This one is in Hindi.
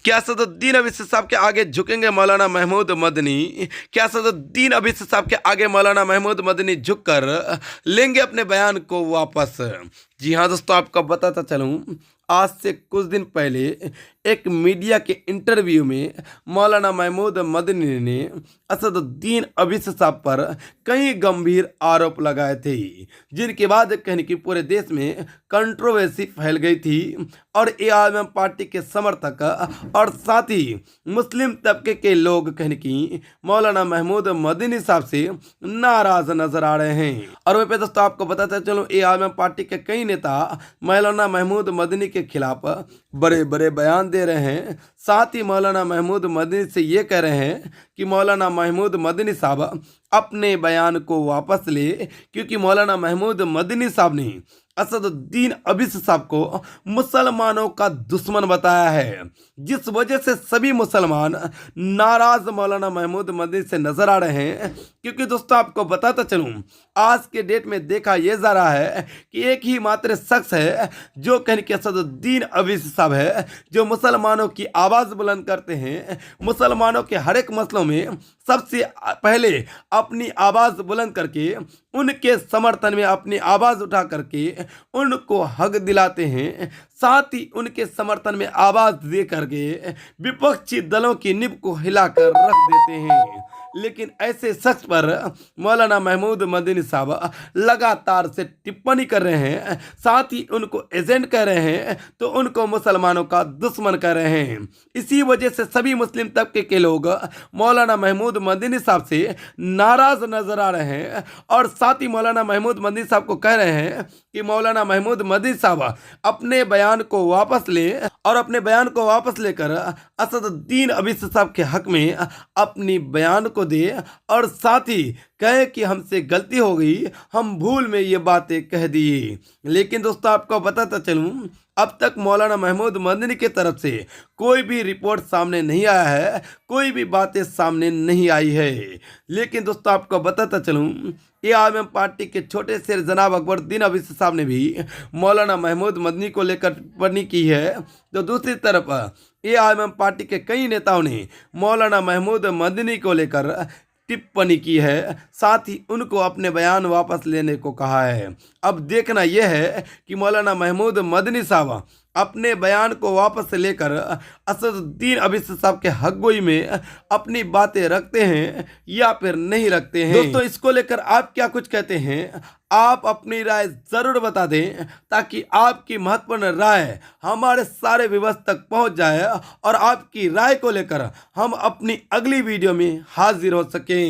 क्या सदुद्दीन अवैसी साहब के आगे झुकेंगे मौलाना महमूद मदनी? क्या सदुद्दीन अवैसी साहब के आगे मौलाना महमूद मदनी झुककर लेंगे अपने बयान को वापस? जी हाँ दोस्तों, आपको बताता चलूँ, आज से कुछ दिन पहले एक मीडिया के इंटरव्यू में मौलाना महमूद मदनी ने असदुद्दीन अवैसी साहब पर कई गंभीर आरोप लगाए थे, जिनके बाद कहीं कि पूरे देश में कंट्रोवर्सी फैल गई थी और एआईएम पार्टी के समर्थक और साथ ही मुस्लिम तबके के लोग कहीं कि मौलाना महमूद मदनी साहब से नाराज नजर आ रहे हैं। और वहीं पे दोस्तों आपको बताते चलो, एआईएम पार्टी के कई नेता मौलाना महमूद मदनी के खिलाफ बड़े बड़े बयान दे रहे हैं। साथ ही मौलाना महमूद मदनी से ये कह रहे हैं कि मौलाना महमूद मदनी साहब अपने बयान को वापस ले, क्योंकि मौलाना महमूद मदनी साहब ने असदुद्दीन अवैसी साहब को मुसलमानों का दुश्मन बताया है, जिस वजह से सभी मुसलमान नाराज मौलाना महमूद मदनी से नजर आ रहे हैं। क्योंकि दोस्तों आपको बताता चलूं, आज के डेट में देखा यह जा रहा है कि एक ही मात्र शख्स है जो कहीं कि असदुद्दीन अवैसी साहब है, जो मुसलमानों की आवाज़ बुलंद करते हैं, मुसलमानों के हर एक मसलों में सबसे पहले अपनी आवाज़ बुलंद करके उनके समर्थन में अपनी आवाज़ उठा करके उनको हक दिलाते हैं, साथ ही उनके समर्थन में आवाज़ दे करके विपक्षी दलों की नींव को हिलाकर रख देते हैं। लेकिन ऐसे शख्स पर मौलाना महमूद मदनी साहब लगातार से टिप्पणी कर रहे हैं, साथ ही उनको एजेंट कह रहे हैं, तो उनको मुसलमानों का दुश्मन कह रहे हैं। इसी वजह से सभी मुस्लिम तबके के लोग मौलाना महमूद मदनी साहब से नाराज नजर आ रहे हैं और साथ ही मौलाना महमूद मदनी साहब को कह रहे हैं कि मौलाना महमूद मदनी साहब अपने बयान को वापस ले और अपने बयान को वापस लेकर असदुद्दीन अवैसी साहब के हक में अपनी बयान को दे और साथ ही कहे कि हमसे गलती हो गई, हम भूल में ये बातें कह दी। लेकिन दोस्तों आपको बताता चलूं, अब तक मौलाना महमूद मदनी की तरफ से कोई भी रिपोर्ट सामने नहीं आया है, कोई भी बातें सामने नहीं आई है। लेकिन दोस्तों आपको बताता चलूं, एआईएम पार्टी के छोटे शेर जनाब अकबरुद्दीन अवैसी साहब ने भी मौलाना महमूद मदनी को लेकर टिप्पणी की है, तो दूसरी तरफ एआईएम पार्टी के कई नेताओं ने मौलाना महमूद मदनी को लेकर टिप्पणी की है, साथ ही उनको अपने बयान वापस लेने को कहा है। अब देखना यह है कि मौलाना महमूद मदनी साहब अपने बयान को वापस लेकर असदुद्दीन अवैसी साहब के हकगोई में अपनी बातें रखते हैं या फिर नहीं रखते हैं। दोस्तों इसको लेकर आप क्या कुछ कहते हैं, आप अपनी राय जरूर बता दें, ताकि आपकी महत्वपूर्ण राय हमारे सारे व्यूअर्स तक पहुंच जाए और आपकी राय को लेकर हम अपनी अगली वीडियो में हाजिर हो सकें।